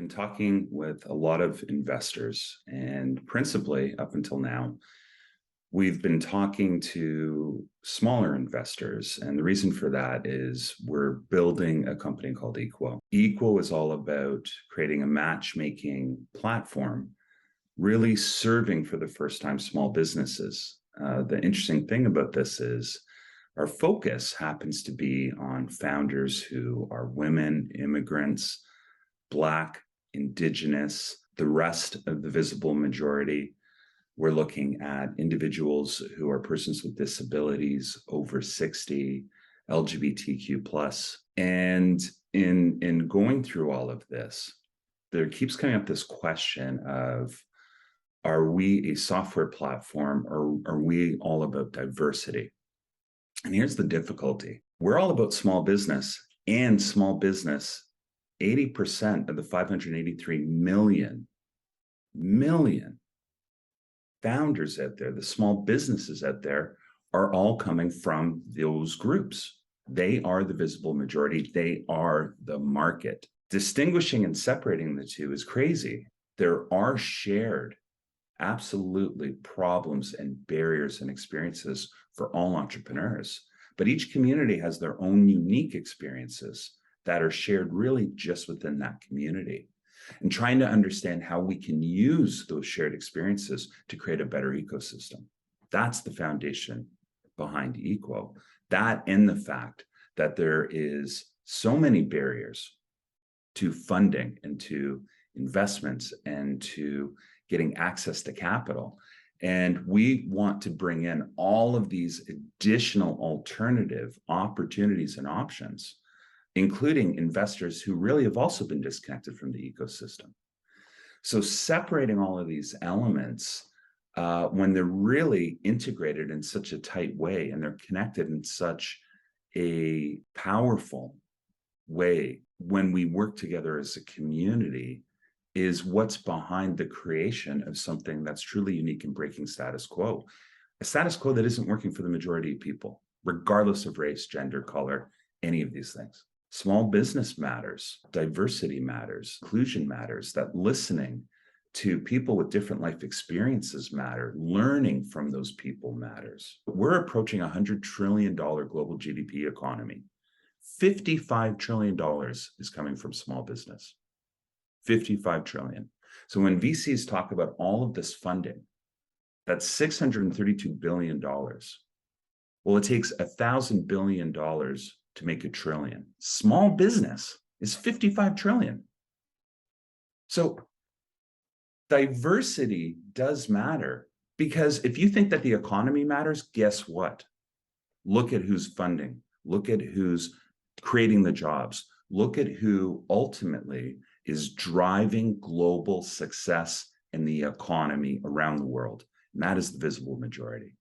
Been talking with a lot of investors, and principally up until now, we've been talking to smaller investors. And the reason for that is we're building a company called eQuo. eQuo is all about creating a matchmaking platform, really serving for the first time small businesses. The interesting thing about this is our focus happens to be on founders who are women, immigrants, Black, Indigenous, the rest of the visible majority. We're looking at individuals who are persons with disabilities over 60, LGBTQ plus. And in going through all of this, there keeps coming up this question of, are we a software platform or are we all about diversity? And here's the difficulty. We're all about small business, and small business, 80% of the 583 million founders out there, the small businesses out there, are all coming from those groups. They are the visible majority. They are the market. Distinguishing and separating the two is crazy. There are shared, absolutely, problems and barriers and experiences for all entrepreneurs, but each community has their own unique experiences that are shared really just within that community, and trying to understand how we can use those shared experiences to create a better ecosystem. That's the foundation behind eQuo. That and the fact that there is so many barriers to funding and to investments and to getting access to capital. And we want to bring in all of these additional alternative opportunities and options, including investors who really have also been disconnected from the ecosystem. So separating all of these elements, when they're really integrated in such a tight way and they're connected in such a powerful way, when we work together as a community, is what's behind the creation of something that's truly unique and breaking status quo. A status quo that isn't working for the majority of people, regardless of race, gender, color, any of these things. Small business matters, diversity matters, inclusion matters, that listening to people with different life experiences matter, learning from those people matters. We're approaching $100 trillion global GDP economy. $55 trillion is coming from small business. 55 trillion. So when VCs talk about all of this funding, that's $632 billion. Well, it takes $1,000 billion to make $1 trillion. Small business is 55 trillion. So diversity does matter, because if you think that the economy matters, guess what? Look at who's funding. Look at who's creating the jobs. Look at who ultimately is driving global success in the economy around the world. And that is the visible majority.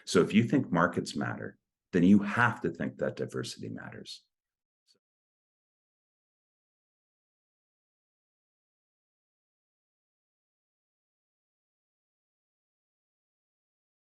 So if you think markets matter, then you have to think that diversity matters.